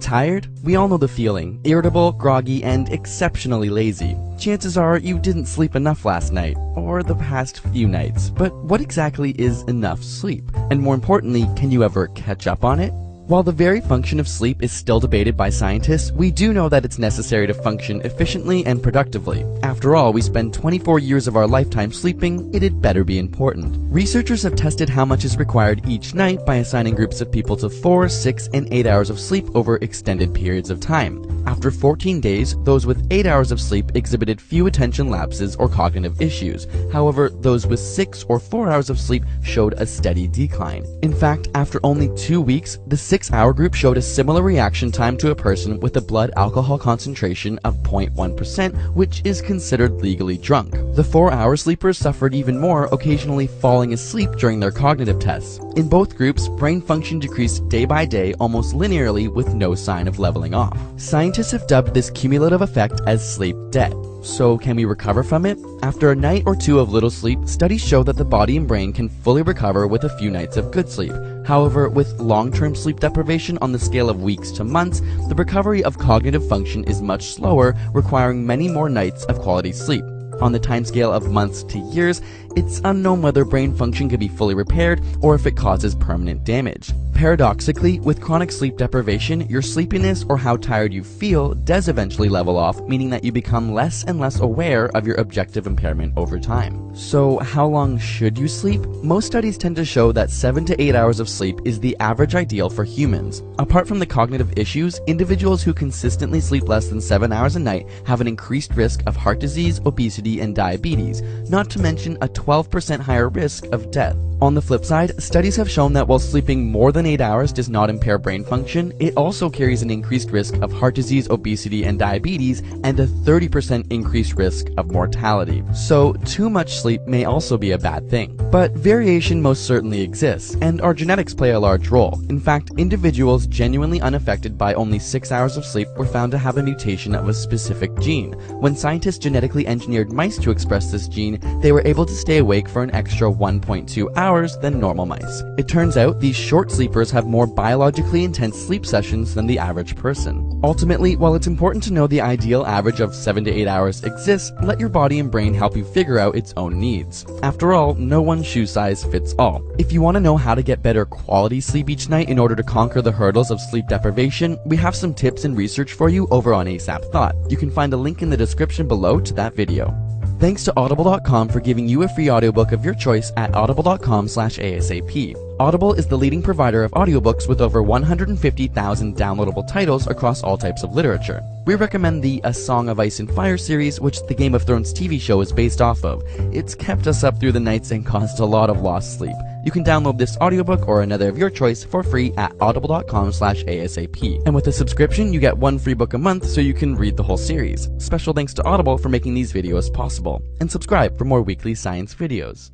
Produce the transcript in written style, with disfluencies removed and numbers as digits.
Tired? We all know the feeling. Irritable, groggy, and exceptionally lazy. Chances are you didn't sleep enough last night, or the past few nights. But what exactly is enough sleep? And more importantly, can you ever catch up on it? While the very function of sleep is still debated by scientists, we do know that it's necessary to function efficiently and productively. After all, we spend 24 years of our lifetime sleeping, it'd better be important. Researchers have tested how much is required each night by assigning groups of people to 4, 6, and 8 hours of sleep over extended periods of time. After 14 days, those with 8 hours of sleep exhibited few attention lapses or cognitive issues. However, those with 6 or 4 hours of sleep showed a steady decline. In fact, after only 2 weeks, the 6-hour group showed a similar reaction time to a person with a blood alcohol concentration of 0.1%, which is considered legally drunk. The 4-hour sleepers suffered even more, occasionally falling asleep during their cognitive tests. In both groups, brain function decreased day by day almost linearly with no sign of leveling off. Scientists have dubbed this cumulative effect as sleep debt. So can we recover from it? After a night or two of little sleep, studies show that the body and brain can fully recover with a few nights of good sleep. However, with long-term sleep deprivation on the scale of weeks to months, the recovery of cognitive function is much slower, requiring many more nights of quality sleep. On the timescale of months to years, it's unknown whether brain function can be fully repaired or if it causes permanent damage. Paradoxically, with chronic sleep deprivation, your sleepiness or how tired you feel does eventually level off, meaning that you become less and less aware of your objective impairment over time. So how long should you sleep? Most studies tend to show that 7 to 8 hours of sleep is the average ideal for humans. Apart from the cognitive issues, individuals who consistently sleep less than 7 hours a night have an increased risk of heart disease, obesity, and diabetes, not to mention a 12% higher risk of death. On the flip side, studies have shown that while sleeping more than 8 hours does not impair brain function, it also carries an increased risk of heart disease, obesity, and diabetes, and a 30% increased risk of mortality. So, too much sleep may also be a bad thing. But variation most certainly exists, and our genetics play a large role. In fact, individuals genuinely unaffected by only 6 hours of sleep were found to have a mutation of a specific gene. When scientists genetically engineered mice to express this gene, they were able to stay awake for an extra 1.2 hours than normal mice. It turns out these short sleepers have more biologically intense sleep sessions than the average person. Ultimately, while it's important to know the ideal average of 7 to 8 hours exists, let your body and brain help you figure out its own needs. After all, no one shoe size fits all. If you want to know how to get better quality sleep each night in order to conquer the hurdles of sleep deprivation, we have some tips and research for you over on ASAP Thought. You can find a link in the description below to that video. Thanks to Audible.com for giving you a free audiobook of your choice at audible.com/ASAP. Audible is the leading provider of audiobooks with over 150,000 downloadable titles across all types of literature. We recommend the A Song of Ice and Fire series, which the Game of Thrones TV show is based off of. It's kept us up through the nights and caused a lot of lost sleep. You can download this audiobook or another of your choice for free at audible.com/ASAP. And with a subscription, you get one free book a month so you can read the whole series. Special thanks to Audible for making these videos possible. And subscribe for more weekly science videos.